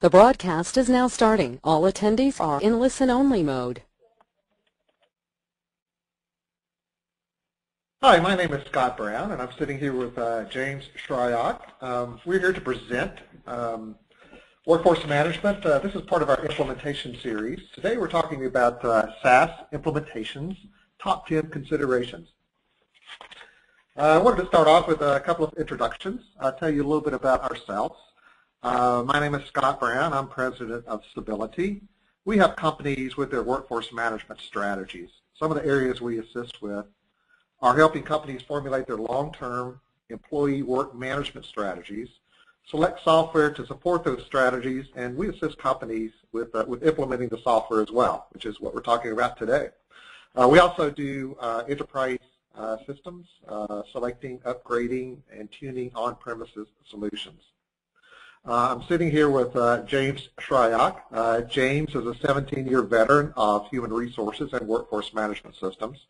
The broadcast is now starting. All attendees are in listen-only mode. Hi, my name is Scott Brown, and I'm sitting here with James Shryock. We're here to present Workforce Management. This is part of our implementation series. Today we're talking about Saas implementations, top 10 considerations. I wanted to start off with a couple of introductions. I'll tell you a little bit about ourselves. My name is Scott Brown. I'm president of Sability. We help companies with their workforce management strategies. Some of the areas we assist with are helping companies formulate their long-term employee work management strategies, select software to support those strategies, and we assist companies with implementing the software as well, which is what we're talking about today. We also do enterprise systems, selecting, upgrading, and tuning on-premises solutions. I'm sitting here with James Shryock. James is a 17-year veteran of human resources and workforce management systems.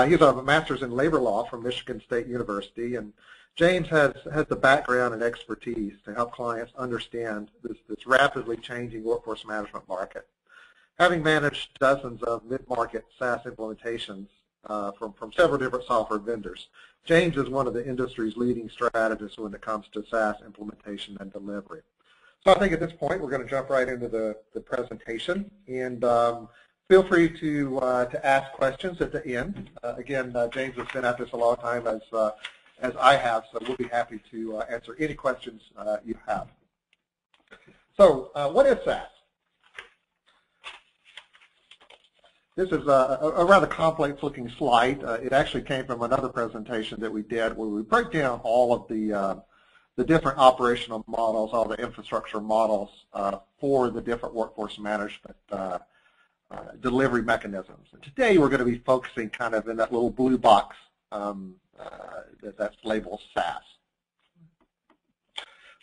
He's a master's in labor law from Michigan State University, and James has the background and expertise to help clients understand this rapidly changing workforce management market. Having managed dozens of mid-market SaaS implementations from several different software vendors, James is one of the industry's leading strategists when it comes to SaaS implementation and delivery. So I think at this point we're going to jump right into the presentation, and feel free to ask questions at the end. Again, James has been at this a long time as I have, so we'll be happy to answer any questions you have. So what is SaaS? This is a rather complex-looking slide. It actually came from another presentation that we did where we break down all of the different operational models, all the infrastructure models for the different workforce management delivery mechanisms. And today we're going to be focusing kind of in that little blue box that's labeled SaaS.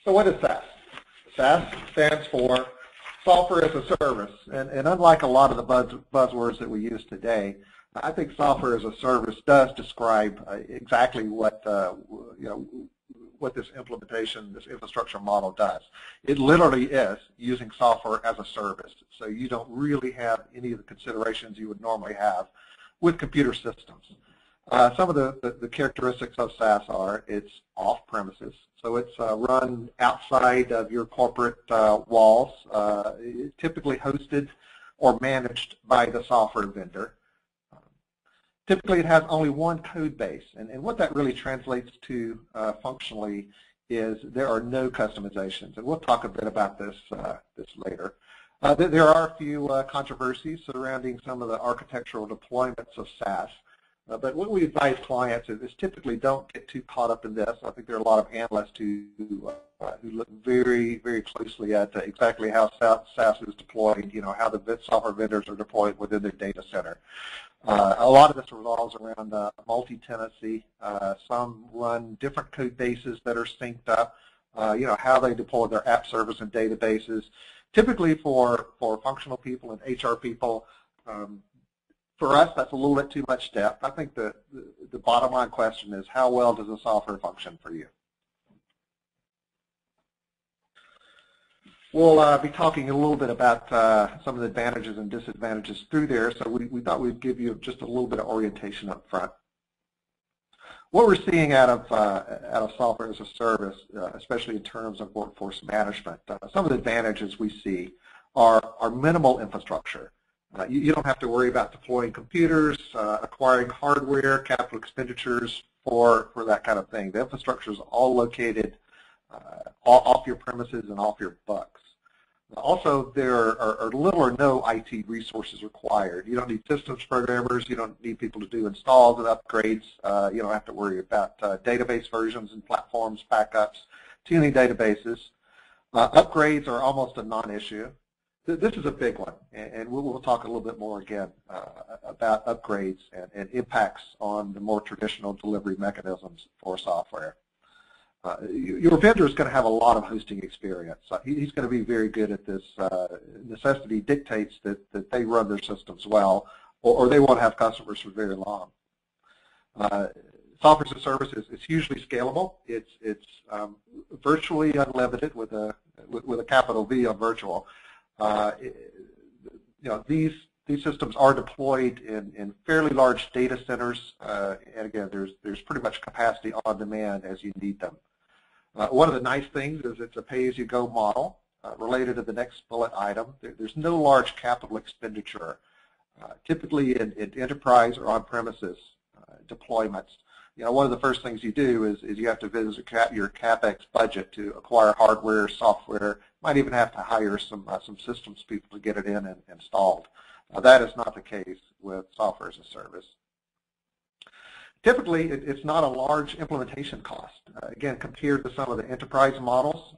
So what is SaaS? SaaS stands for Software as a Service, and unlike a lot of the buzzwords that we use today, I think software as a service does describe exactly what what this implementation, this infrastructure model does. It literally is using software as a service, so you don't really have any of the considerations you would normally have with computer systems. Some of the characteristics of SaaS are it's off-premises, so it's run outside of your corporate walls, typically hosted or managed by the software vendor. Typically, it has only one code base, and what that really translates to functionally is there are no customizations, and we'll talk a bit about this later. There are a few controversies surrounding some of the architectural deployments of SaaS, but what we advise clients is typically don't get too caught up in this. I think there are a lot of analysts who look very, very closely at exactly how SaaS is deployed, how the software vendors are deployed within their data center. A lot of this revolves around multi-tenancy. Some run different code bases that are synced up, how they deploy their app servers and databases. Typically for functional people and HR people, for us, that's a little bit too much step. I think the bottom line question is, how well does the software function for you? We'll be talking a little bit about some of the advantages and disadvantages through there, so we thought we'd give you just a little bit of orientation up front. What we're seeing out of software as a service, especially in terms of workforce management, some of the advantages we see are minimal infrastructure. You don't have to worry about deploying computers, acquiring hardware, capital expenditures for that kind of thing. The infrastructure is all located off your premises and off your books. Also, there are little or no IT resources required. You don't need systems programmers. You don't need people to do installs and upgrades. You don't have to worry about database versions and platforms, backups, tuning databases. Upgrades are almost a non-issue. This is a big one, and we'll talk a little bit more again about upgrades and impacts on the more traditional delivery mechanisms for software. Your vendor is going to have a lot of hosting experience. He's going to be very good at this. Necessity dictates that they run their systems well, or they won't have customers for very long. software as a service is hugely scalable. It's virtually unlimited with a capital V on virtual. These systems are deployed in fairly large data centers, and again, there's pretty much capacity on demand as you need them. One of the nice things is it's a pay-as-you-go model. Related to the next bullet item, there's no large capital expenditure. Typically in enterprise or on-premises deployments, one of the first things you do is you have to visit your CapEx budget to acquire hardware, software. Might even have to hire some systems people to get it in and installed. That is not the case with software as a service. Typically, it's not a large implementation cost. Again, compared to some of the enterprise models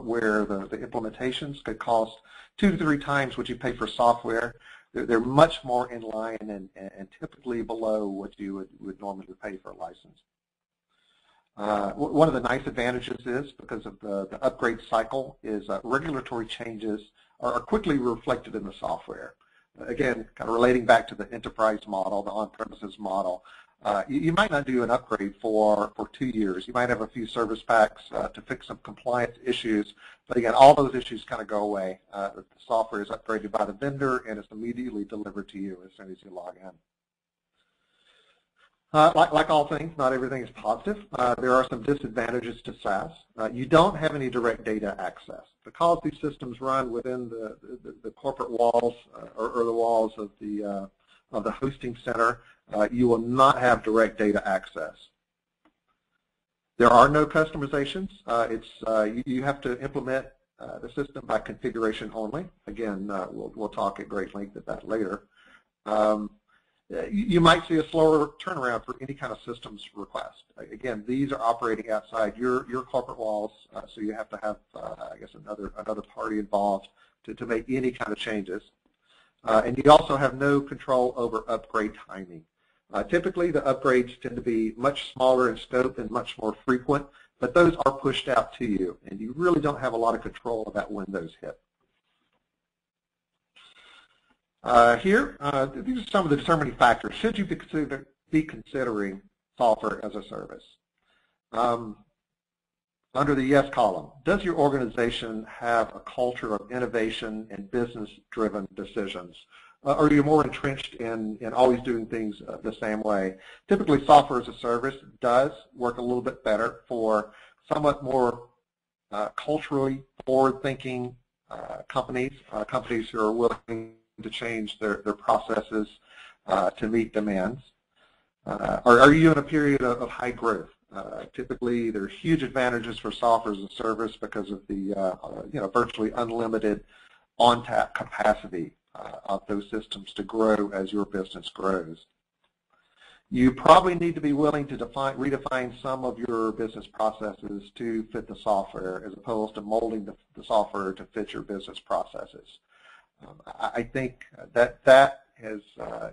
where the implementations could cost 2 to 3 times what you pay for software, they're much more in line and typically below what you would normally pay for a license. One of the nice advantages is, because of the upgrade cycle, is regulatory changes are quickly reflected in the software. Again, kind of relating back to the enterprise model, the on-premises model, you might not do an upgrade for 2 years. You might have a few service packs to fix some compliance issues, but again, all those issues kind of go away. The software is upgraded by the vendor and it's immediately delivered to you as soon as you log in. Like all things, not everything is positive. There are some disadvantages to SaaS. You don't have any direct data access. Because these systems run within the corporate walls or the walls of the hosting center, you will not have direct data access. There are no customizations. You have to implement the system by configuration only. Again, we'll talk at great length about that later. You might see a slower turnaround for any kind of systems request. Again, these are operating outside your corporate walls, so you have to have, I guess, another party involved to make any kind of changes. And you also have no control over upgrade timing. Typically, the upgrades tend to be much smaller in scope and much more frequent, but those are pushed out to you, and you really don't have a lot of control about when those hit. Here, these are some of the determining factors. Should you be considering software as a service? Under the yes column, does your organization have a culture of innovation and business-driven decisions? Or are you more entrenched in always doing things the same way? Typically, software as a service does work a little bit better for somewhat more culturally forward-thinking companies who are willing to change their processes to meet demands. Are you in a period of high growth? Typically, there are huge advantages for software as a service because of the virtually unlimited on-tap capacity of those systems to grow as your business grows. You probably need to be willing to redefine some of your business processes to fit the software as opposed to molding the software to fit your business processes. I think that has,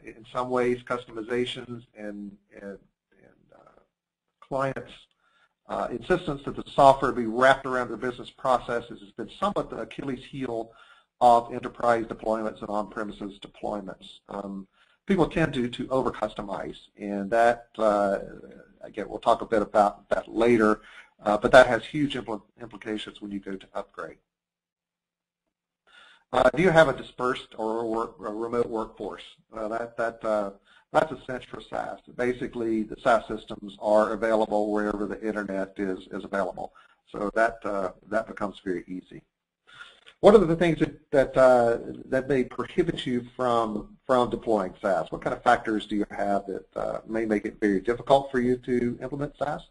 in some ways, customizations and clients' insistence that the software be wrapped around their business processes has been somewhat the Achilles heel of enterprise deployments and on-premises deployments. People tend to over-customize, and that, again, we'll talk a bit about that later, but that has huge implications when you go to upgrade. Do you have a dispersed or a remote workforce? That's a cinch for SaaS. Basically, the SaaS systems are available wherever the internet is available, so that becomes very easy. What are the things that may prohibit you from deploying SaaS? What kind of factors do you have that may make it very difficult for you to implement SaaS?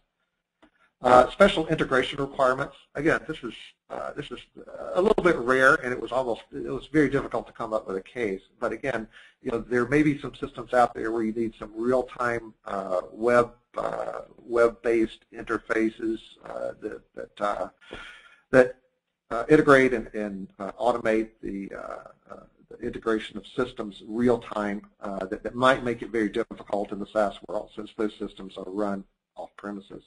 Special integration requirements. Again, this is a little bit rare, and it was very difficult to come up with a case. But again, there may be some systems out there where you need some real-time web-based interfaces that integrate and automate the integration of systems real-time that might make it very difficult in the SaaS world since those systems are run off-premises.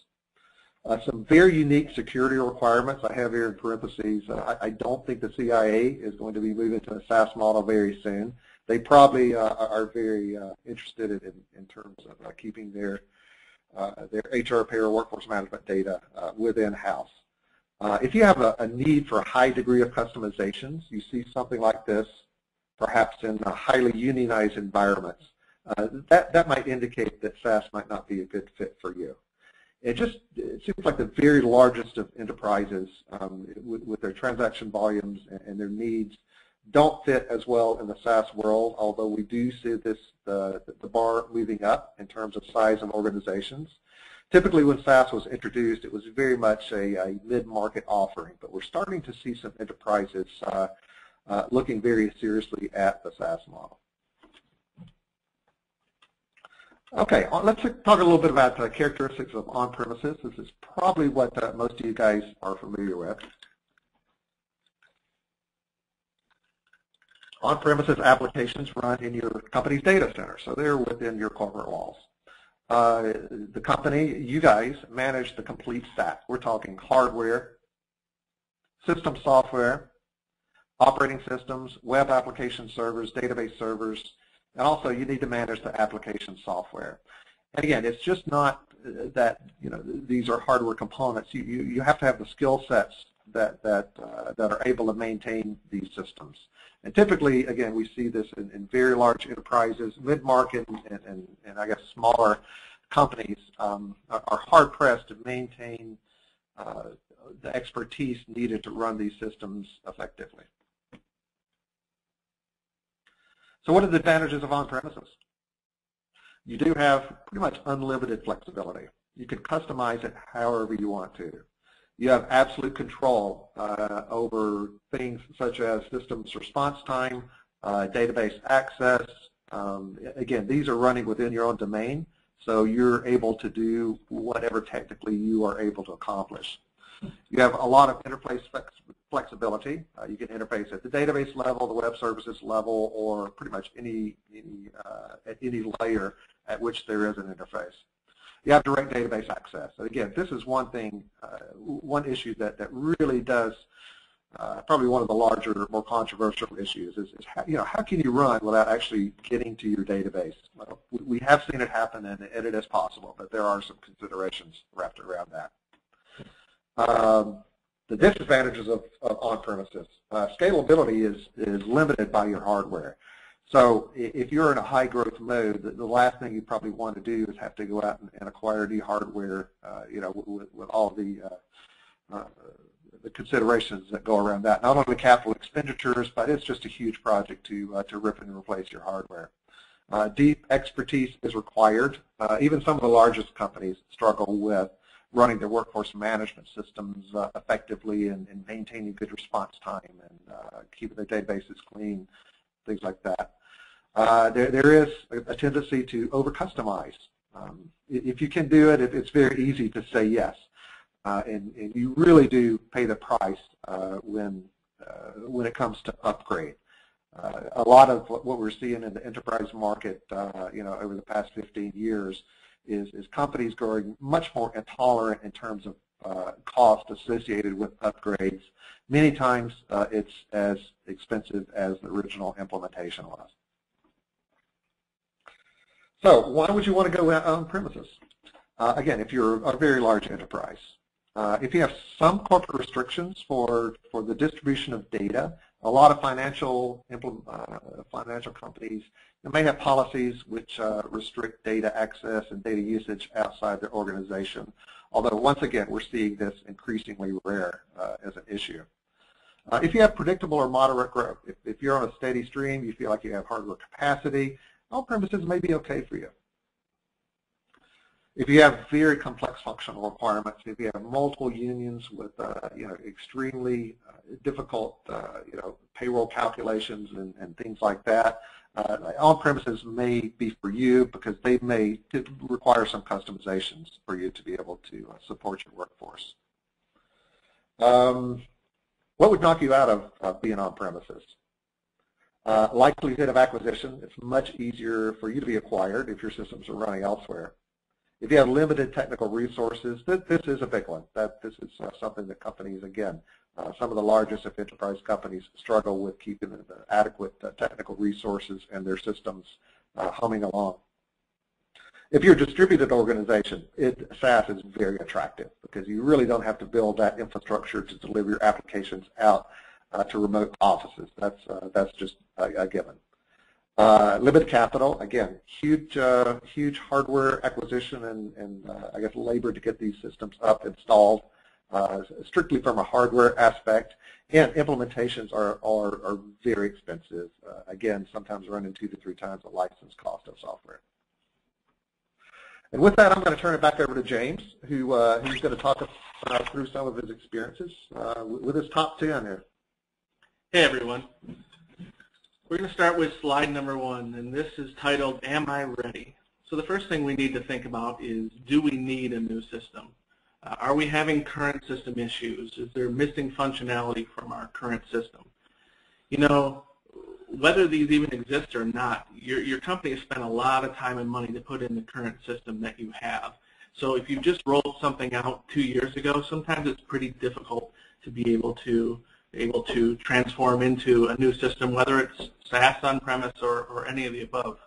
Some very unique security requirements I have here in parentheses. I don't think the CIA is going to be moving to a SaaS model very soon. They probably are very interested in terms of keeping their their HR, payroll, workforce management data within house. If you have a need for a high degree of customizations, you see something like this, perhaps in highly unionized environments, that might indicate that Saas might not be a good fit for you. It seems like the very largest of enterprises with their transaction volumes and their needs don't fit as well in the Saas world, although we do see the bar moving up in terms of size of organizations. Typically when Saas was introduced, it was very much a mid-market offering, but we're starting to see some enterprises looking very seriously at the Saas model. Okay, let's talk a little bit about the characteristics of on-premises. This is probably what most of you guys are familiar with. On-premises applications run in your company's data center, so they're within your corporate walls. The company, you guys, manage the complete stack. We're talking hardware, system software, operating systems, web application servers, database servers, and also you need to manage the application software. And again, it's just not that these are hardware components. You have to have the skill sets that are able to maintain these systems. And typically, again, we see this in very large enterprises, mid-market, and I guess smaller companies are hard-pressed to maintain the expertise needed to run these systems effectively. So what are the advantages of on-premises? You do have pretty much unlimited flexibility. You can customize it however you want to. You have absolute control over things such as systems response time, database access. Again, these are running within your own domain, so you're able to do whatever technically you are able to accomplish. You have a lot of interface flexibility. You can interface at the database level, the web services level, or pretty much at any layer at which there is an interface. You have direct database access. And again, this is one thing, one issue that really does, probably one of the larger, more controversial issues is how can you run without actually getting to your database? Well, we have seen it happen, and it is possible, but there are some considerations wrapped around that. The disadvantages of on-premises. Scalability is limited by your hardware. So if you're in a high-growth mode, the last thing you probably want to do is have to go out and acquire new hardware, with all the considerations that go around that. Not only capital expenditures, but it's just a huge project to rip and replace your hardware. Deep expertise is required. Even some of the largest companies struggle with running their workforce management systems effectively and maintaining good response time and keeping their databases clean, things like that. There is a tendency to over-customize. If you can do it, it's very easy to say yes. And you really do pay the price when it comes to upgrade. A lot of what we're seeing in the enterprise market, over the past 15 years is companies growing much more intolerant in terms of cost associated with upgrades. Many times it's as expensive as the original implementation was. So why would you want to go on premises? Again, if you're a very large enterprise. If you have some corporate restrictions for the distribution of data, a lot of financial companies may have policies which restrict data access and data usage outside their organization, although once again we're seeing this increasingly rare as an issue. If you have predictable or moderate growth, if you're on a steady stream, you feel like you have hardware capacity, on-premises may be okay for you. If you have very complex functional requirements, if you have multiple unions with extremely difficult payroll calculations and things like that, on-premises may be for you because they may require some customizations for you to be able to support your workforce. What would knock you out of being on-premises? Likelihood of acquisition. It's much easier for you to be acquired if your systems are running elsewhere. If you have limited technical resources, this is a big one. This is something that companies, again, some of the largest of enterprise companies struggle with keeping the adequate technical resources and their systems humming along. If you're a distributed organization, SaaS is very attractive because you really don't have to build that infrastructure to deliver your applications out to remote offices. That's just a given. Limited capital, again, huge hardware acquisition and I guess labor to get these systems up, installed, strictly from a hardware aspect. And implementations are very expensive. Again, sometimes running 2 to 3 times the license cost of software. And with that, I'm going to turn it back over to James, who's going to talk through some of his experiences with his top 10 here. Hey, everyone. We're going to start with slide number 1, and this is titled, Am I Ready? So the first thing we need to think about is, do we need a new system? Are we having current system issues? Is there missing functionality from our current system? You know, whether these even exist or not, your company has spent a lot of time and money to put in the current system that you have. So if you just rolled something out 2 years ago, sometimes it's pretty difficult to be able to transform into a new system, whether it's SaaS on-premise or any of the above.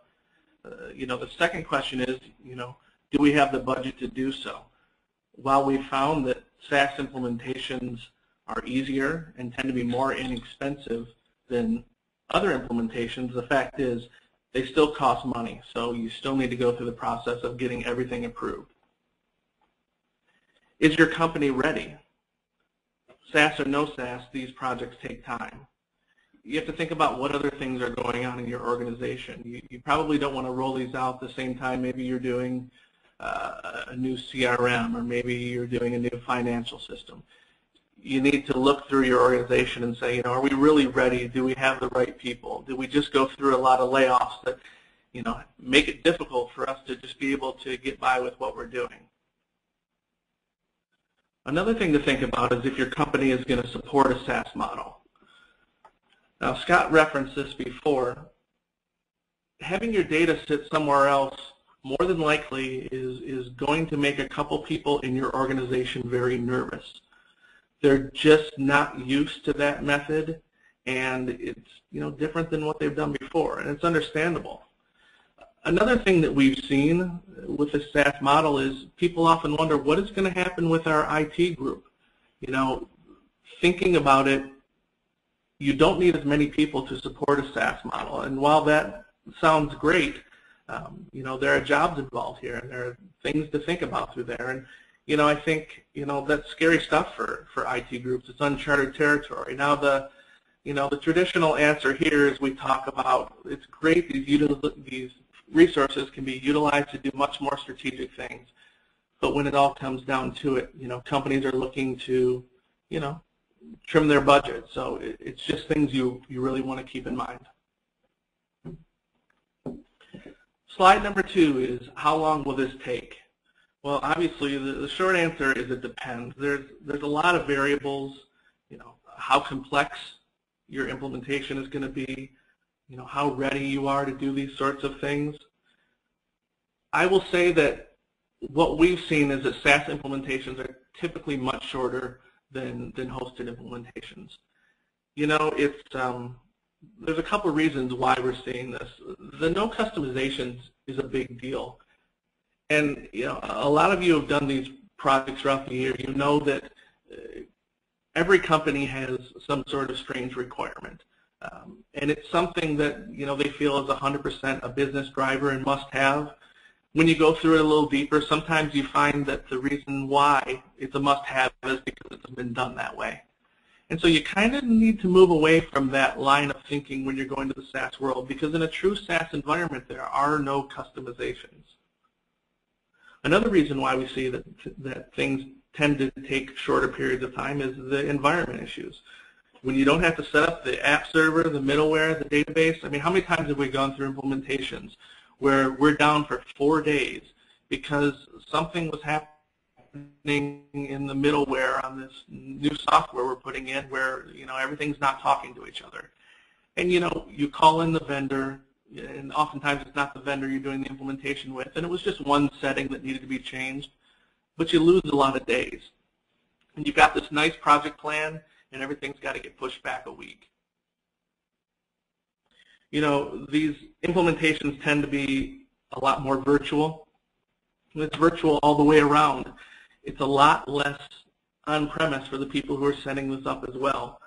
You know, the second question is, you know, do we have the budget to do so? While we found that SaaS implementations are easier and tend to be more inexpensive than other implementations, the fact is they still cost money, so you still need to go through the process of getting everything approved. Is your company ready? SaaS or no SaaS, these projects take time. You have to think about what other things are going on in your organization. You probably don't want to roll these out at the same time. Maybe you're doing a new CRM, or maybe you're doing a new financial system. You need to look through your organization and say, you know, are we really ready? Do we have the right people? Do we just go through a lot of layoffs that, you know, make it difficult for us to just be able to get by with what we're doing? Another thing to think about is if your company is going to support a SaaS model. Now, Scott referenced this before. Having your data sit somewhere else more than likely is going to make a couple people in your organization very nervous. They're just not used to that method, and it's, you know, different than what they've done before, and it's understandable. Another thing that we've seen with the SaaS model is people often wonder what is going to happen with our IT group. You know, thinking about it, you don't need as many people to support a SaaS model, and while that sounds great, you know, there are jobs involved here, and there are things to think about through there. And you know, I think, you know, that's scary stuff for IT groups. It's uncharted territory. Now, the traditional answer here is we talk about it's great these resources can be utilized to do much more strategic things, but when it all comes down to it, you know, companies are looking to, you know, trim their budget. So it's just things you really want to keep in mind. Slide number 2 is how long will this take? Well, obviously, the short answer is it depends. There's a lot of variables, you know, how complex your implementation is going to be, you know, how ready you are to do these sorts of things. I will say that what we've seen is that SaaS implementations are typically much shorter than hosted implementations. You know, it's there's a couple of reasons why we're seeing this. The no customizations is a big deal. And you know, a lot of you have done these projects throughout the year. You know that every company has some sort of strange requirement, and it's something that, you know, they feel is 100% a business driver and must-have. When you go through it a little deeper, sometimes you find that the reason why it's a must-have is because it's been done that way. And so you kind of need to move away from that line of thinking when you're going to the SaaS world, because in a true SaaS environment, there are no customizations. Another reason why we see that things tend to take shorter periods of time is the environment issues. When you don't have to set up the app server, the middleware, the database, I mean, how many times have we gone through implementations where we're down for 4 days because something was happening in the middleware on this new software we're putting in where, you know, everything's not talking to each other. And, you know, you call in the vendor, and oftentimes it's not the vendor you're doing the implementation with, and it was just one setting that needed to be changed, but you lose a lot of days. And you've got this nice project plan, and everything's got to get pushed back a week. You know, these implementations tend to be a lot more virtual. It's virtual all the way around. It's a lot less on-premise for the people who are setting this up as well.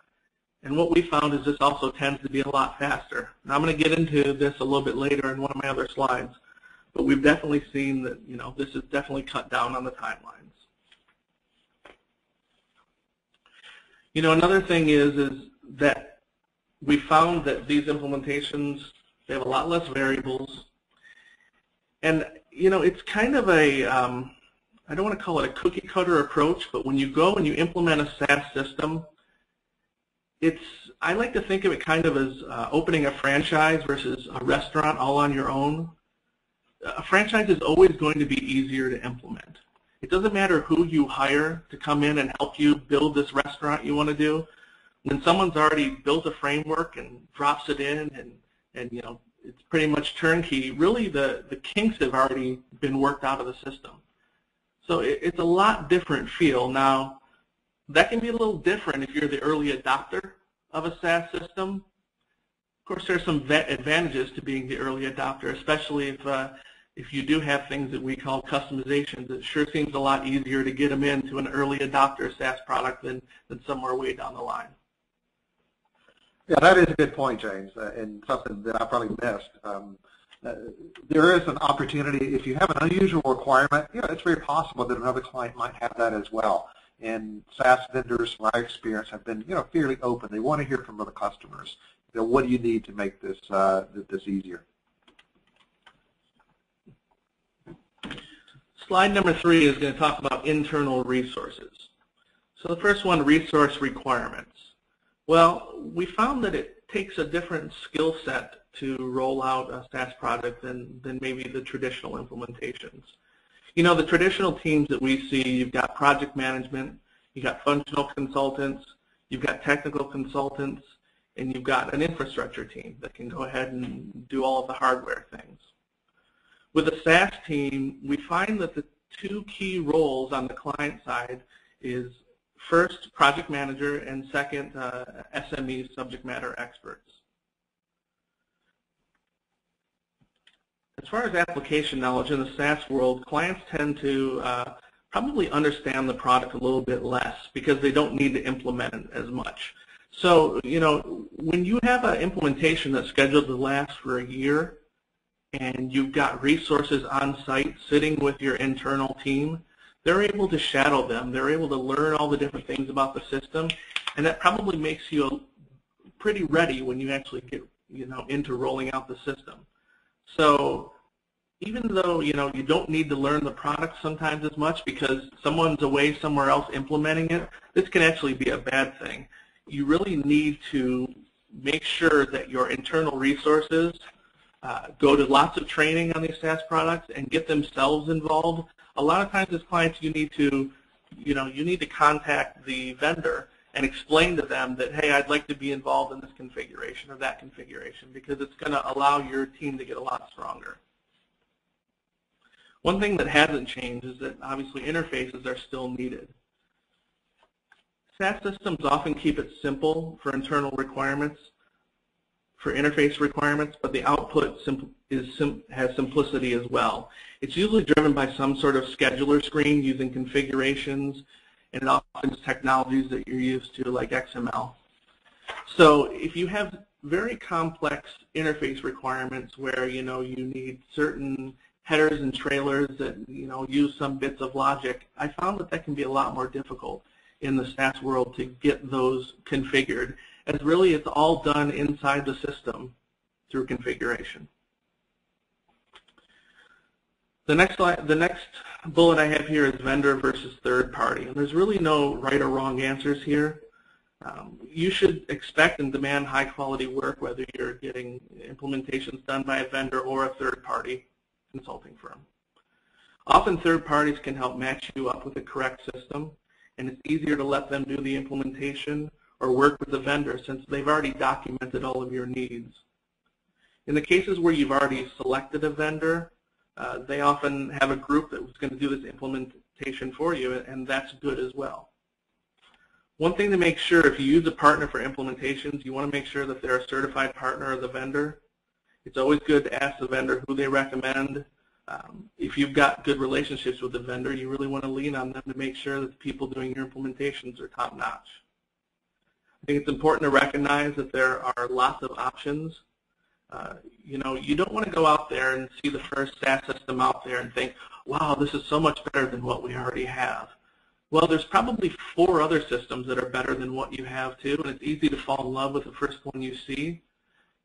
And what we found is this also tends to be a lot faster. Now I'm going to get into this a little bit later in one of my other slides, but we've definitely seen that this has definitely cut down on the timelines. Another thing is that we found that these implementations, they have a lot less variables. And, it's kind of a, I don't want to call it a cookie cutter approach, but when you go and you implement a SaaS system, I like to think of it kind of as opening a franchise versus a restaurant all on your own. A franchise is always going to be easier to implement. It doesn't matter who you hire to come in and help you build this restaurant you want to do. When someone's already built a framework and drops it in and it's pretty much turnkey, really the kinks have already been worked out of the system. So it's a lot different feel. Now, that can be a little different if you're the early adopter of a SaaS system. Of course, there's some advantages to being the early adopter, especially if you do have things that we call customizations. It sure seems a lot easier to get them into an early adopter SaaS product than somewhere way down the line. Yeah, that is a good point, James, and something that I probably missed. There is an opportunity, if you have an unusual requirement, it's very possible that another client might have that as well. And SaaS vendors, from my experience, have been fairly open. They want to hear from other customers. What do you need to make this this easier? Slide number 3 is going to talk about internal resources. So the first one, resource requirements. Well, we found that it takes a different skill set to roll out a SaaS project than maybe the traditional implementations. The traditional teams that we see, you've got project management, you've got functional consultants, you've got technical consultants, and you've got an infrastructure team that can go ahead and do all of the hardware things. With a SaaS team, we find that the two key roles on the client side is first, project manager, and second, SME, subject matter experts. As far as application knowledge in the SaaS world, clients tend to probably understand the product a little bit less because they don't need to implement it as much. So, when you have an implementation that's scheduled to last for a year and you've got resources on site sitting with your internal team, they're able to shadow them. They're able to learn all the different things about the system, and that probably makes you pretty ready when you actually get into rolling out the system. So even though you don't need to learn the product sometimes as much because someone's away somewhere else implementing it, this can actually be a bad thing. You really need to make sure that your internal resources go to lots of training on these SaaS products and get themselves involved. A lot of times as clients you need to contact the vendor and explain to them that, hey, I'd like to be involved in this configuration or that configuration, because it's going to allow your team to get a lot stronger. One thing that hasn't changed is that obviously interfaces are still needed. SaaS systems often keep it simple for internal requirements, for interface requirements, but the output has simplicity as well. It's usually driven by some sort of scheduler screen using configurations, and it often is technologies that you're used to, like XML. So if you have very complex interface requirements where you need certain headers and trailers that use some bits of logic, I found that can be a lot more difficult in the SaaS world to get those configured, as really it's all done inside the system through configuration. The next bullet I have here is vendor versus third party, and there's really no right or wrong answers here. You should expect and demand high quality work whether you're getting implementations done by a vendor or a third party consulting firm. Often third parties can help match you up with the correct system, and it's easier to let them do the implementation or work with the vendor since they've already documented all of your needs. In the cases where you've already selected a vendor, they often have a group that was going to do this implementation for you, and that's good as well. One thing to make sure, if you use a partner for implementations, you want to make sure that they're a certified partner of the vendor. It's always good to ask the vendor who they recommend, If you've got good relationships with the vendor, you really want to lean on them to make sure that the people doing your implementations are top-notch. I think it's important to recognize that there are lots of options. You don't want to go out there and see the first SaaS system out there and think, wow, this is so much better than what we already have. Well, there's probably 4 other systems that are better than what you have too, and it's easy to fall in love with the first one you see.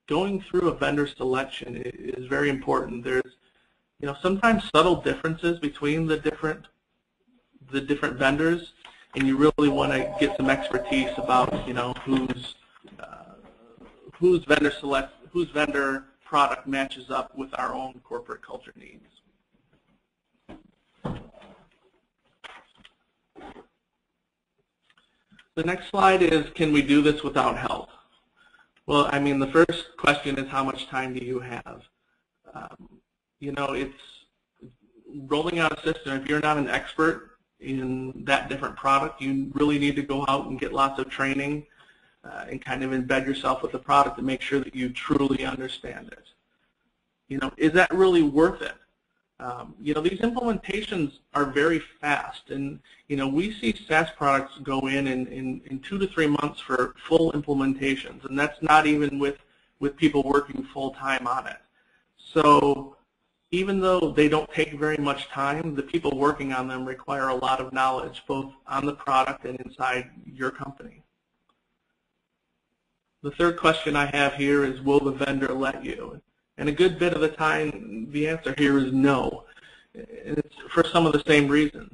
Going through a vendor selection is very important. There's sometimes subtle differences between the different vendors, and you really want to get some expertise about whose vendor product matches up with our own corporate culture needs. The next slide is, can we do this without help? Well, I mean, the first question is, how much time do you have? It's rolling out a system. If you're not an expert in that different product, you really need to go out and get lots of training and kind of embed yourself with the product to make sure that you truly understand it. Is that really worth it? These implementations are very fast, and we see SaaS products go in 2 to 3 months for full implementations, and that's not even with people working full-time on it. So even though they don't take very much time, the people working on them require a lot of knowledge, both on the product and inside your company. The third question I have here is, will the vendor let you? And a good bit of the time, the answer here is no. And it's for some of the same reasons.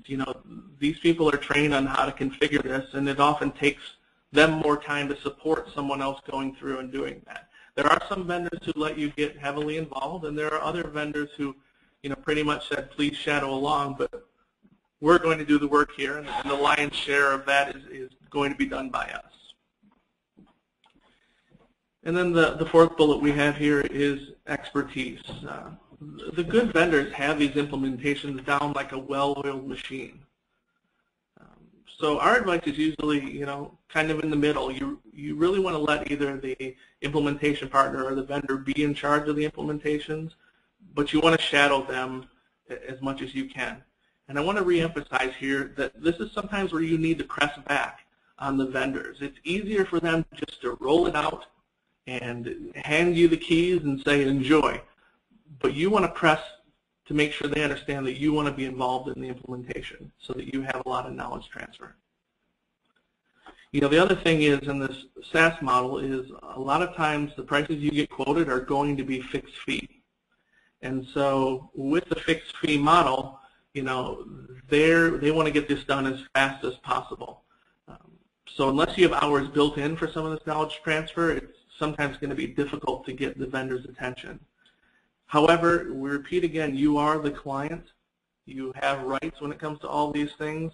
These people are trained on how to configure this, and it often takes them more time to support someone else going through and doing that. There are some vendors who let you get heavily involved, and there are other vendors who, pretty much said, please shadow along, but we're going to do the work here, and the lion's share of that is going to be done by us. And then the fourth bullet we have here is expertise. The good vendors have these implementations down like a well-oiled machine. So our advice is usually, kind of in the middle. You really want to let either the implementation partner or the vendor be in charge of the implementations, but you want to shadow them as much as you can. And I want to reemphasize here that this is sometimes where you need to press back on the vendors. It's easier for them just to roll it out and hand you the keys and say, enjoy. But you want to press to make sure they understand that you want to be involved in the implementation so that you have a lot of knowledge transfer. The other thing is, in this SaaS model, is a lot of times the prices you get quoted are going to be fixed fee. And so with the fixed fee model, they want to get this done as fast as possible. So unless you have hours built in for some of this knowledge transfer, it's sometimes going to be difficult to get the vendor's attention. However, we repeat again, you are the client. You have rights when it comes to all these things,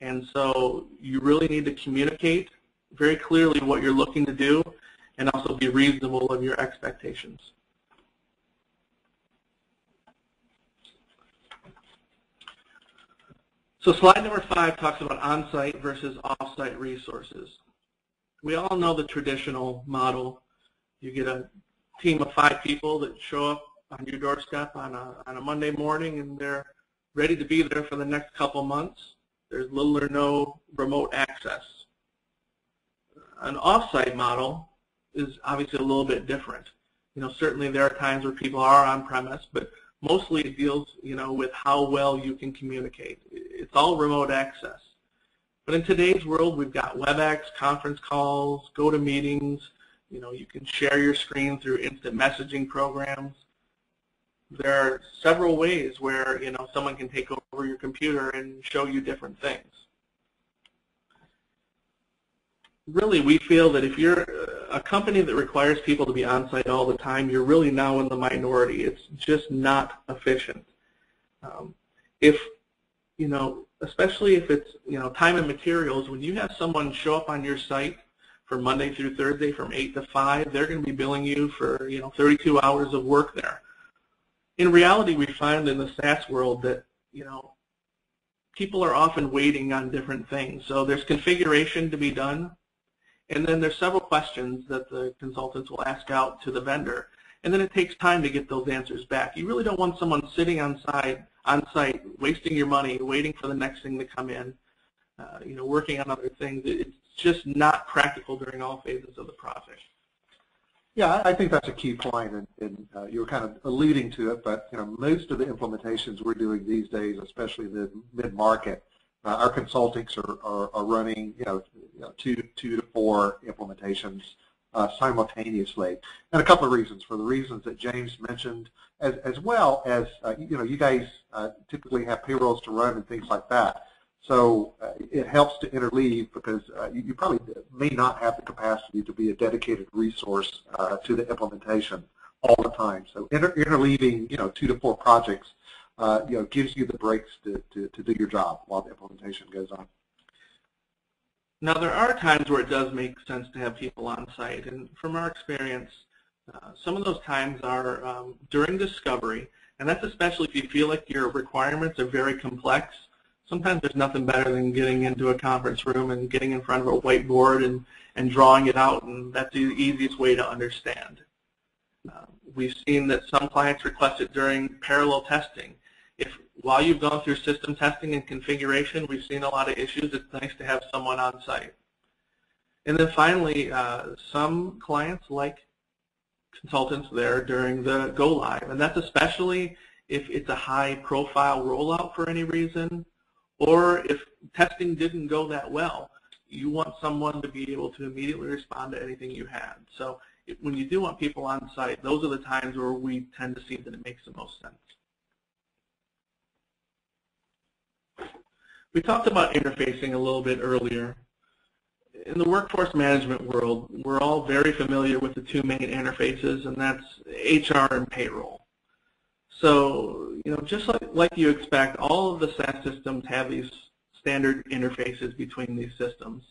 and so you really need to communicate very clearly what you're looking to do and also be reasonable of your expectations. So slide number 5 talks about on-site versus off-site resources. We all know the traditional model. You get a team of 5 people that show up on your doorstep on a Monday morning, and they're ready to be there for the next couple months. There's little or no remote access. An off-site model is obviously a little bit different. Certainly there are times where people are on-premise, but mostly it deals, with how well you can communicate. It's all remote access. But in today's world, we've got WebEx, conference calls, GoToMeetings. You can share your screen through instant messaging programs. There are several ways where, someone can take over your computer and show you different things. Really, we feel that if you're a company that requires people to be on-site all the time, you're really now in the minority. It's just not efficient. Especially if it's, time and materials, when you have someone show up on your site for Monday through Thursday from 8 to 5, they're going to be billing you for, 32 hours of work there. In reality, we find in the SaaS world that, people are often waiting on different things. So there's configuration to be done, and then there's several questions that the consultants will ask out to the vendor. and then it takes time to get those answers back. You really don't want someone sitting on site, wasting your money, waiting for the next thing to come in, working on other things. It's just not practical during all phases of the project. Yeah, I think that's a key point, and you were kind of alluding to it, but most of the implementations we're doing these days, especially the mid-market, our consultants are running two to four implementations simultaneously, and a couple of reasons. For the reasons that James mentioned, as well as you guys typically have payrolls to run and things like that. So it helps to interleave because you probably may not have the capacity to be a dedicated resource to the implementation all the time. So interleaving 2 to 4 projects gives you the breaks to do your job while the implementation goes on. Now there are times where it does make sense to have people on site, and from our experience, some of those times are during discovery, and that's especially if you feel like your requirements are very complex. Sometimes there's nothing better than getting into a conference room and getting in front of a whiteboard and drawing it out, and that's the easiest way to understand. We've seen that some clients request it during parallel testing. While you've gone through system testing and configuration, we've seen a lot of issues. It's nice to have someone on site. And then finally, some clients like consultants there during the go live, and that's especially if it's a high-profile rollout for any reason, or if testing didn't go that well. You want someone to be able to immediately respond to anything you had. So when you do want people on site, those are the times where we tend to see that it makes the most sense. We talked about interfacing a little bit earlier. In the workforce management world, we're all very familiar with the two main interfaces, and that's HR and payroll. So, just like you expect, all of the SaaS systems have these standard interfaces between these systems.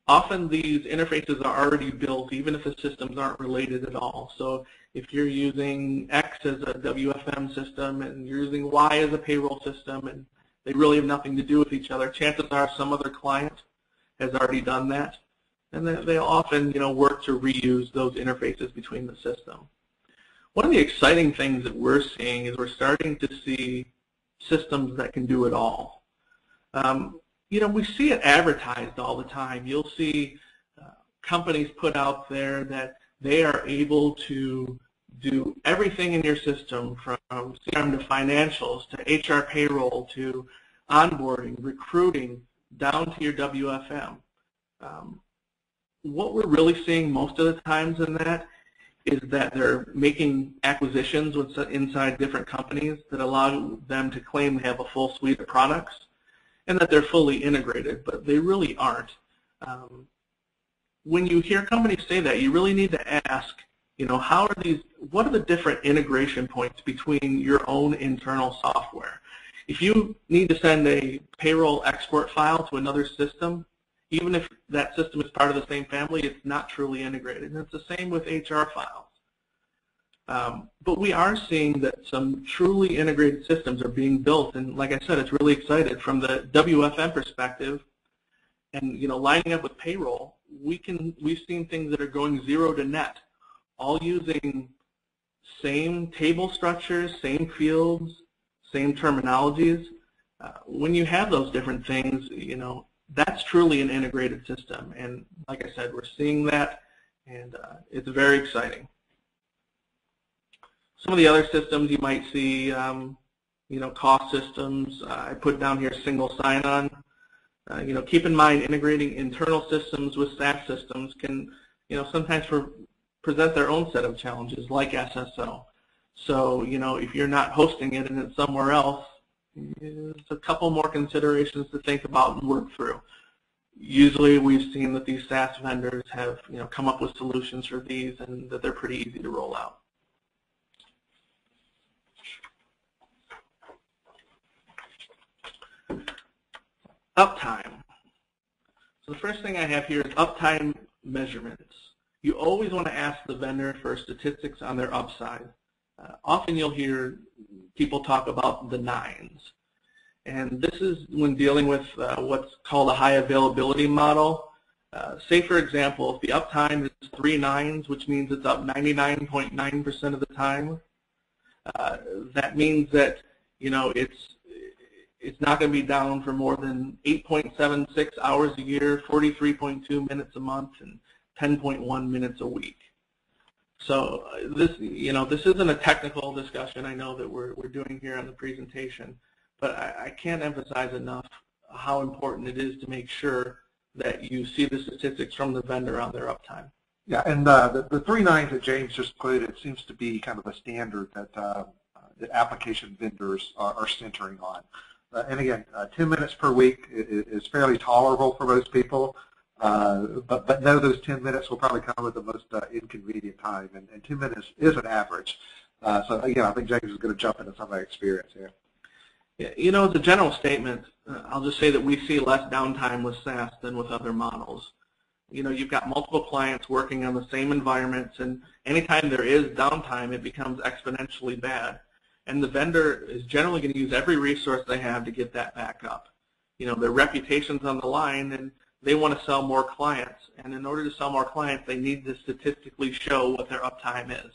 Often these interfaces are already built, even if the systems aren't related at all. So if you're using X as a WFM system and you're using Y as a payroll system, and they really have nothing to do with each other, chances are some other client has already done that. And they often work to reuse those interfaces between the system. One of the exciting things that we're seeing is we're starting to see systems that can do it all. We see it advertised all the time. You'll see companies put out there that they are able to do everything in your system, from CRM to financials to HR payroll to onboarding, recruiting, down to your WFM. What we're really seeing most of the times in that is that they're making acquisitions inside different companies that allow them to claim they have a full suite of products and that they're fully integrated, but they really aren't. When you hear companies say that, you really need to ask, what are the different integration points between your own internal software? If you need to send a payroll export file to another system, even if that system is part of the same family, it's not truly integrated. And it's the same with HR files. But we are seeing that some truly integrated systems are being built, and like I said, it's really excited. From the WFM perspective, and lining up with payroll, we've seen things that are going zero to net, all using same table structures, same fields, same terminologies. When you have those different things, that's truly an integrated system. And like I said, we're seeing that, and it's very exciting. Some of the other systems you might see, cost systems. I put down here single sign-on. Keep in mind integrating internal systems with SaaS systems can, sometimes present their own set of challenges, like SSO. So, if you're not hosting it and it's somewhere else, there's a couple more considerations to think about and work through. Usually we've seen that these SaaS vendors have come up with solutions for these, and that they're pretty easy to roll out. Uptime. So the first thing I have here is uptime measurements. You always want to ask the vendor for statistics on their upside. Often you'll hear people talk about the 9s. And this is when dealing with what's called a high availability model. Say, for example, if the uptime is 3 nines, which means it's up 99.9% of the time, that means that it's not going to be down for more than 8.76 hours a year, 43.2 minutes a month, and 10.1 minutes a week. So this isn't a technical discussion, I know, that we're doing here on the presentation, but I can't emphasize enough how important it is to make sure that you see the statistics from the vendor on their uptime. Yeah, and the 3 nines that James just quoted seems to be kind of the standard that application vendors are centering on. And again, 10 minutes per week is fairly tolerable for most people, but know those 10 minutes will probably come at the most inconvenient time, and 2 minutes is an average. So again, I think James is going to jump into some of my experience here. Yeah, as a general statement, I'll just say that we see less downtime with SaaS than with other models. You've got multiple clients working on the same environments, and anytime there is downtime, it becomes exponentially bad. And the vendor is generally going to use every resource they have to get that back up. Their reputation's on the line, and they want to sell more clients. And in order to sell more clients, they need to statistically show what their uptime is.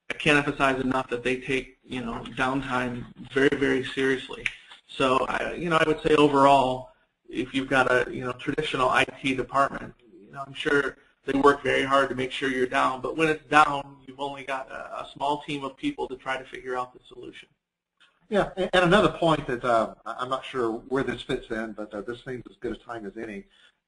I can't emphasize enough that they take downtime very, very seriously. So I would say overall, if you've got a traditional IT department, I'm sure they work very hard to make sure you're down. But when it's down, you've only got a small team of people to try to figure out the solution. Yeah, and another point that I'm not sure where this fits in, but this seems as good a time as any,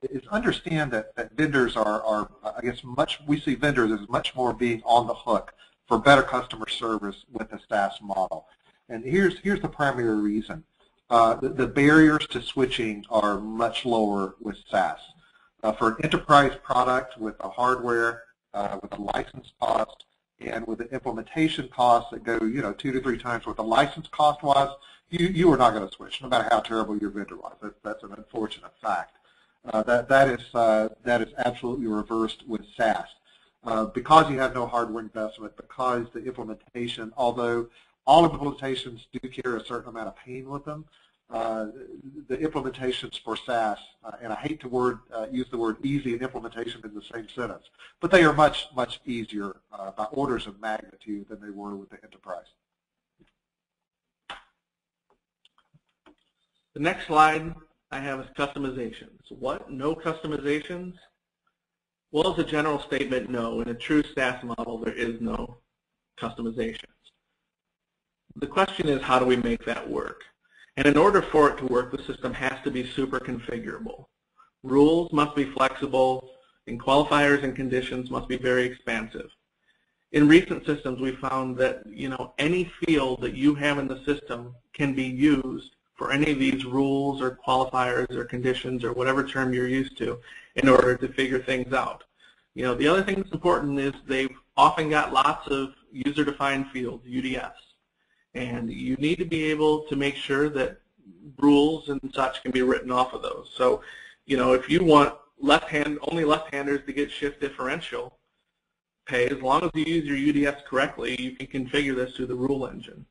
is understand that vendors are I guess we see vendors as much more being on the hook for better customer service with the SaaS model. And here's the primary reason. The barriers to switching are much lower with SaaS. For an enterprise product with a hardware, with a license cost, and with the implementation costs that go 2 to 3 times what the license cost was, you are not going to switch, no matter how terrible your vendor was. That's an unfortunate fact. That is absolutely reversed with SaaS. Because you have no hardware investment, because the implementation, although all implementations do carry a certain amount of pain with them, the implementations for SaaS, and I hate to use the word easy and implementation in the same sentence, but they are much, much easier by orders of magnitude than they were with the enterprise. The next slide I have is customizations. What? No customizations? Well, as a general statement, no. In a true SaaS model, there is no customizations. The question is, how do we make that work? And in order for it to work, the system has to be super configurable. Rules must be flexible, and qualifiers and conditions must be very expansive. In recent systems, we found that any field that you have in the system can be used for any of these rules or qualifiers or conditions or whatever term you're used to in order to figure things out. The other thing that's important is they've often got lots of user-defined fields, UDFs. And you need to be able to make sure that rules and such can be written off of those. So, if you want only left-handers to get shift differential pay, as long as you use your UDFs correctly, you can configure this through the rule engine.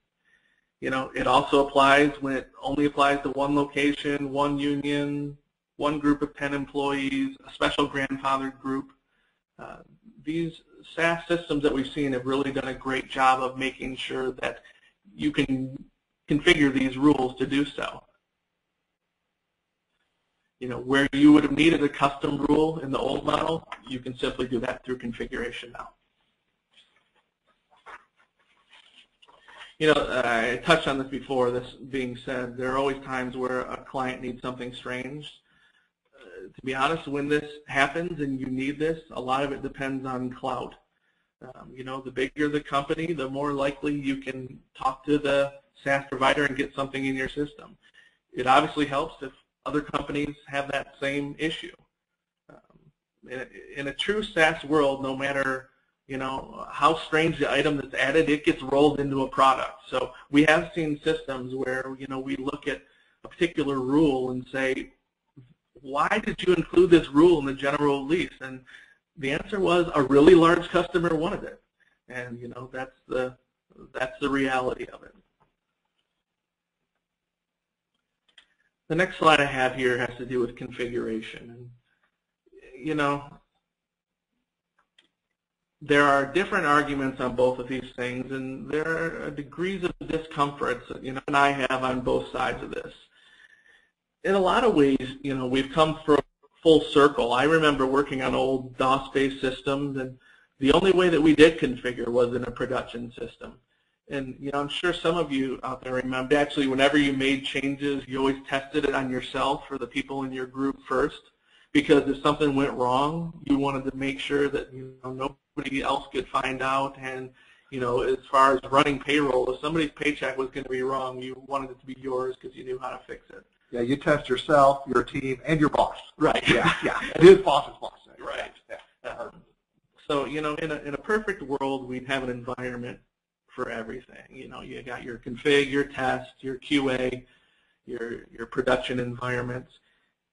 It also applies when it only applies to one location, one union, one group of 10 employees, a special grandfathered group. These SaaS systems that we've seen have really done a great job of making sure that you can configure these rules to do so. Where you would have needed a custom rule in the old model, you can simply do that through configuration now. I touched on this before, this being said, there are always times where a client needs something strange. To be honest, when this happens and you need this, a lot of it depends on cloud. The bigger the company, the more likely you can talk to the SaaS provider and get something in your system. It obviously helps if other companies have that same issue. In a true SaaS world, no matter how strange the item that's added, it gets rolled into a product. So we have seen systems where we look at a particular rule and say, why did you include this rule in the general release? And the answer was a really large customer wanted it, and that's the reality of it. The next slide I have here has to do with configuration. you know, there are different arguments on both of these things, and there are degrees of discomfort that, you know, and I have on both sides of this. In a lot of ways, you know, we've come full circle. I remember working on old DOS-based systems, and the only way that we did configure was in a production system. And, you know, I'm sure some of you out there remember, actually, whenever you made changes, you always tested it on yourself or the people in your group first, because if something went wrong, you wanted to make sure that, you know, nobody else could find out. And, you know, as far as running payroll, if somebody's paycheck was going to be wrong, you wanted it to be yours because you knew how to fix it. Yeah, you test yourself, your team, and your boss. Right. Yeah, yeah. And his boss's boss. Right. Yeah. So, you know, in a perfect world, we'd have an environment for everything. You know, you got your config, your test, your QA, your production environments.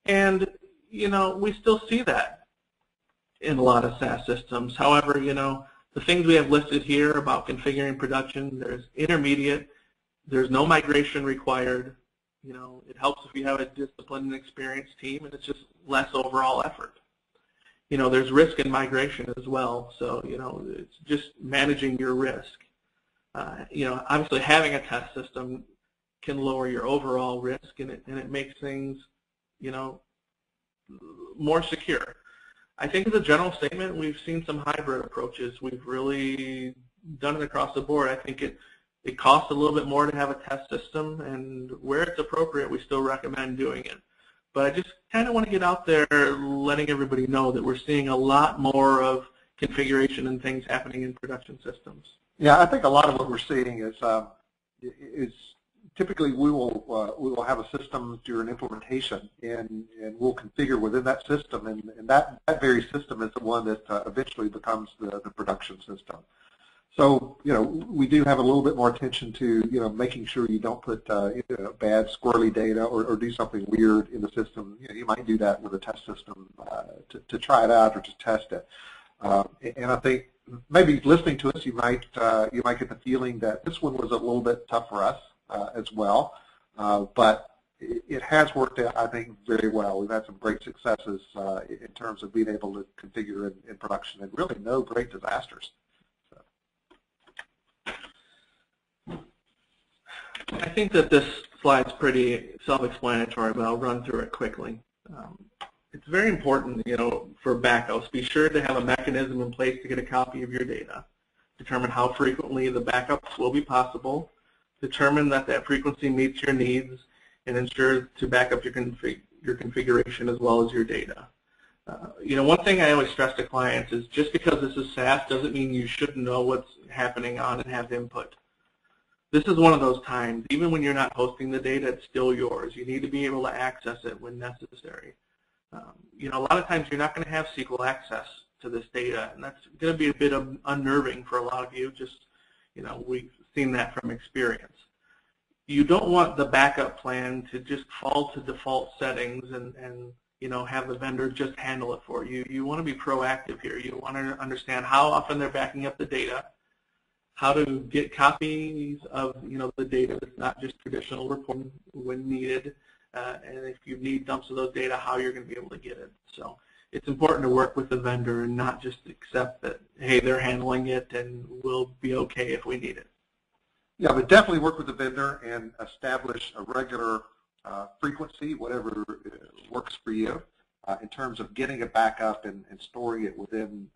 And, you know, we still see that in a lot of SaaS systems. However, you know, the things we have listed here about configuring production, there's intermediate, there's no migration required. You know, it helps if you have a disciplined and experienced team, and it's just less overall effort. You know, there's risk in migration as well, so, you know, it's just managing your risk. You know, obviously having a test system can lower your overall risk, and it makes things, you know, more secure. I think as a general statement, we've seen some hybrid approaches. We've really done it across the board. I think it costs a little bit more to have a test system, and where it's appropriate, we still recommend doing it. But I just kind of want to get out there letting everybody know that we're seeing a lot more of configuration and things happening in production systems. Yeah, I think a lot of what we're seeing is typically we will have a system during implementation, and we'll configure within that system, and that very system is the one that eventually becomes the production system. So, you know, we do have a little bit more attention to, you know, making sure you don't put you know, bad squirrely data or do something weird in the system. You know, you might do that with a test system to try it out or to test it. And I think maybe listening to us, you might get the feeling that this one was a little bit tough for us as well, but it has worked out, I think, very well. We've had some great successes in terms of being able to configure in production, and really no great disasters. I think that this slide's pretty self-explanatory, but I'll run through it quickly. It's very important, you know, for backups. Be sure to have a mechanism in place to get a copy of your data. Determine how frequently the backups will be possible. Determine that frequency meets your needs, and ensure to back up your configuration as well as your data. You know, one thing I always stress to clients is just because this is SaaS doesn't mean you shouldn't know what's happening on and have input. This is one of those times, even when you're not hosting the data, it's still yours. You need to be able to access it when necessary. You know, a lot of times you're not going to have SQL access to this data, and that's going to be a bit unnerving for a lot of you. Just, you know, we've seen that from experience. You don't want the backup plan to just fall to default settings and you know, have the vendor just handle it for you. You want to be proactive here. You want to understand how often they're backing up the data, how to get copies of, you know, the data that's not just traditional reporting when needed, and if you need dumps of those data, how you're going to be able to get it. So it's important to work with the vendor and not just accept that, hey, they're handling it and we'll be okay if we need it. Yeah, but definitely work with the vendor and establish a regular frequency, whatever works for you, in terms of getting it back up and storing it within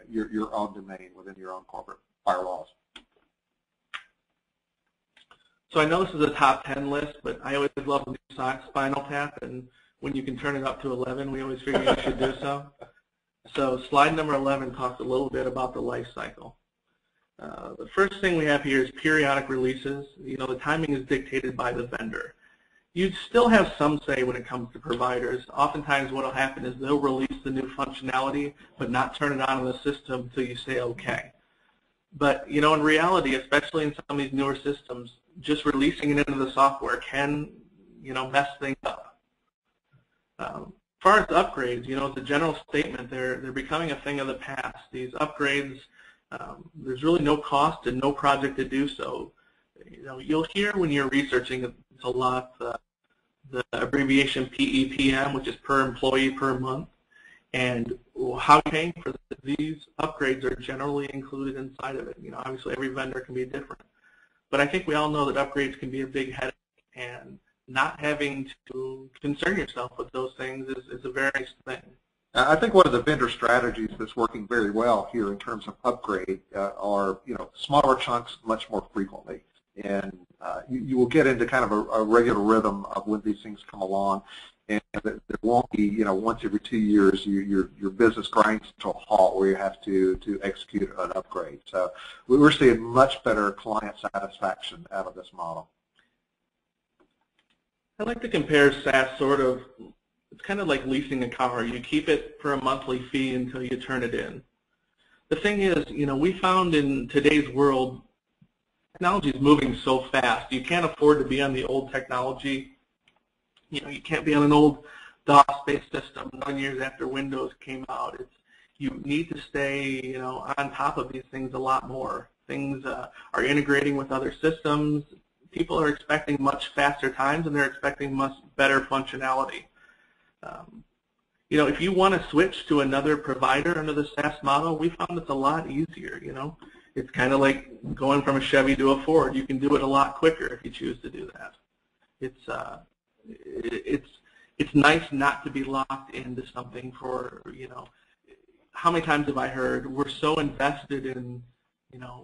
your own domain, within your own corporate firewalls. So I know this is a top 10 list, but I always love the Spinal Tap, and when you can turn it up to 11, we always figure you should do so. So slide number 11 talks a little bit about the life cycle. The first thing we have here is periodic releases. You know, the timing is dictated by the vendor. You still have some say when it comes to providers. Oftentimes what will happen is they'll release the new functionality, but not turn it on in the system until you say okay. But, you know, in reality, especially in some of these newer systems, just releasing it into the software can, you know, mess things up. As far as upgrades, you know, the general statement, they're becoming a thing of the past. These upgrades, there's really no cost and no project to do so. You know, you'll hear when you're researching a lot the abbreviation PEPM, which is per employee per month. And how you're paying for this. These upgrades are generally included inside of it. Obviously every vendor can be different. But I think we all know that upgrades can be a big headache, and not having to concern yourself with those things is a very nice thing. I think one of the vendor strategies that's working very well here in terms of upgrade are smaller chunks much more frequently, and you will get into kind of a regular rhythm of when these things come along, and there won't be once every 2 years your business grinds to a halt where you have to execute an upgrade. So we're seeing much better client satisfaction out of this model. I like to compare SaaS it's kind of like leasing a car. You keep it for a monthly fee until you turn it in. The thing is, we found in today's world, technology is moving so fast. You can't afford to be on the old technology. You can't be on an old DOS-based system 9 years after Windows came out. You need to stay, on top of these things a lot more. Things are integrating with other systems. People are expecting much faster times, and they're expecting much better functionality. If you want to switch to another provider under the SaaS model, we found it's a lot easier. It's kind of like going from a Chevy to a Ford. You can do it a lot quicker if you choose to do that. It's nice not to be locked into something for, how many times have I heard, we're so invested in,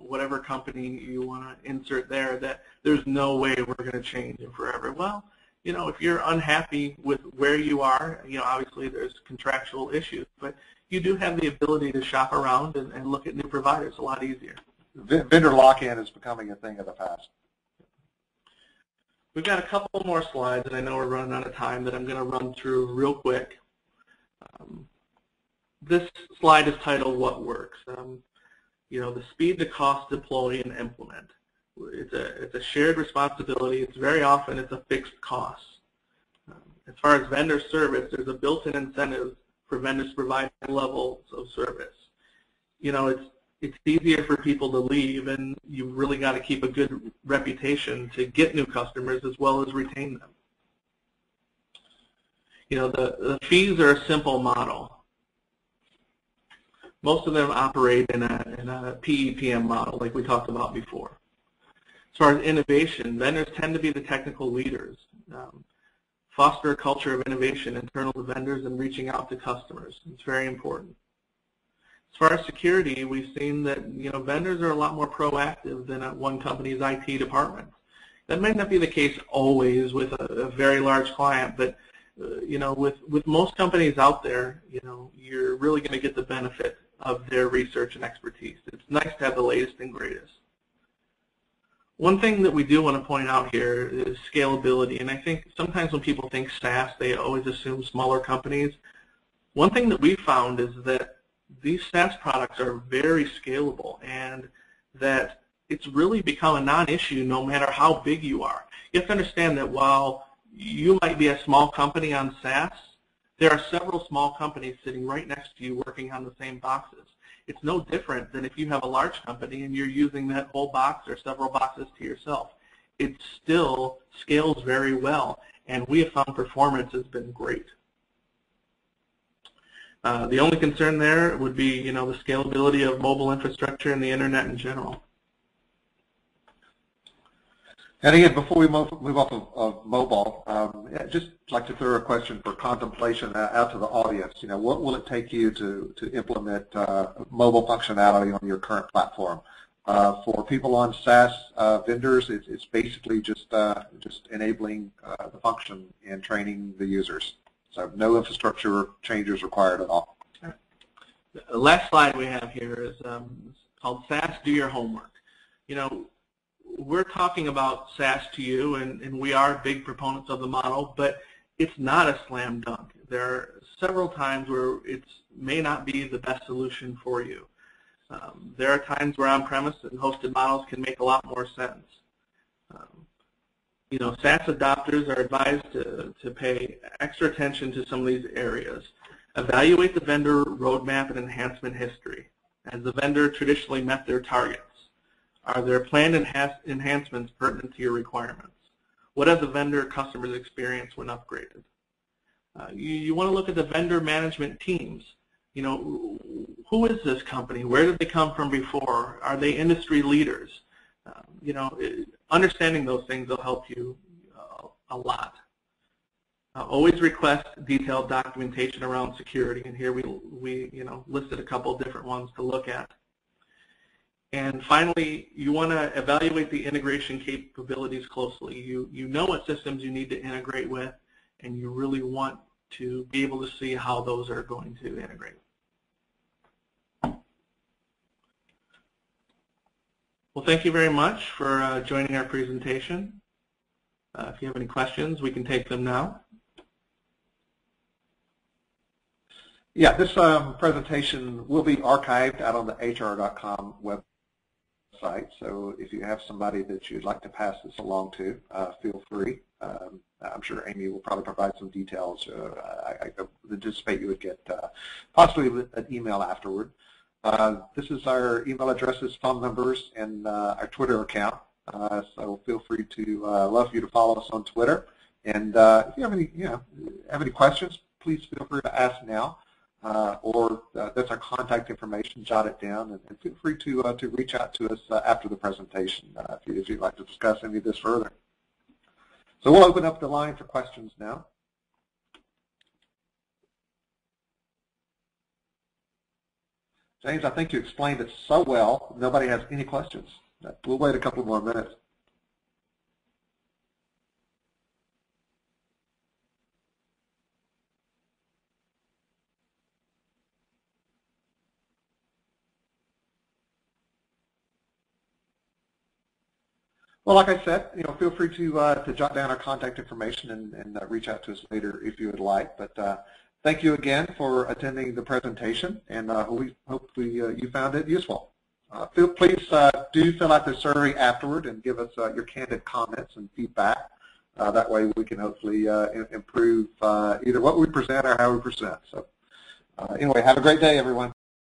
whatever company you want to insert there that there's no way we're going to change it forever. Well, if you're unhappy with where you are, obviously there's contractual issues, but you do have the ability to shop around and look at new providers a lot easier. Vendor lock-in is becoming a thing of the past. We've got a couple more slides, and I know we're running out of time, that I'm going to run through real quick. This slide is titled What Works? The speed to cost, deploy, and implement. It's a shared responsibility. Very often it's a fixed cost. As far as vendor service, there's a built-in incentive for vendors to provide levels of service. It's easier for people to leave, and you've really got to keep a good reputation to get new customers as well as retain them. The fees are a simple model. Most of them operate in a PEPM model like we talked about before. As far as innovation, vendors tend to be the technical leaders. Foster a culture of innovation internal to vendors and reaching out to customers. It's very important. As far as security, we've seen that vendors are a lot more proactive than one company's IT department. That may not be the case always with a very large client, but with most companies out there, you're really going to get the benefit of their research and expertise. It's nice to have the latest and greatest. One thing that we do want to point out here is scalability, and I think sometimes when people think SaaS, they always assume smaller companies. One thing that we found is that these SaaS products are very scalable, and that it's really become a non-issue no matter how big you are. You have to understand that while you might be a small company on SaaS, there are several small companies sitting right next to you working on the same boxes. It's no different than if you have a large company and you're using that whole box or several boxes to yourself. It still scales very well, and we have found performance has been great. The only concern there would be, the scalability of mobile infrastructure and the internet in general. And again, before we move off of mobile, I'd just like to throw a question for contemplation out to the audience. What will it take you to implement mobile functionality on your current platform? For people on SaaS vendors, it's basically just enabling the function and training the users. So no infrastructure changes required at all. The last slide we have here is called SaaS Do Your Homework. We're talking about SaaS to you, and we are big proponents of the model, but it's not a slam dunk. There are several times where it may not be the best solution for you. There are times where on-premise and hosted models can make a lot more sense. SaaS adopters are advised to pay extra attention to some of these areas. Evaluate the vendor roadmap and enhancement history. Has the vendor traditionally met their targets? Are there planned enhancements pertinent to your requirements? What have the vendor customers experienced when upgraded? You want to look at the vendor management teams. You know, who is this company? Where did they come from before? Are they industry leaders? You know, understanding those things will help you a lot. Always request detailed documentation around security, and here we you know, listed a couple of different ones to look at. And finally, you want to evaluate the integration capabilities closely. You know what systems you need to integrate with, and you really want to be able to see how those are going to integrate. Well, thank you very much for joining our presentation. If you have any questions, we can take them now. Yeah, this presentation will be archived out on the hr.com website. So if you have somebody that you'd like to pass this along to, feel free. I'm sure Amy will probably provide some details. I anticipate you would get possibly an email afterward. This is our email addresses, phone numbers, and our Twitter account. So feel free to love for you to follow us on Twitter. And if you have any questions, please feel free to ask now. Or that's our contact information. Jot it down, and feel free to reach out to us after the presentation if you'd like to discuss any of this further. So we'll open up the line for questions now. James, I think you explained it so well, nobody has any questions. We'll wait a couple more minutes. Well, like I said, you know, feel free to jot down our contact information and reach out to us later if you would like. But thank you again for attending the presentation, and we hope you found it useful. Please do fill out the survey afterward and give us your candid comments and feedback. That way we can hopefully improve either what we present or how we present. So anyway, have a great day, everyone.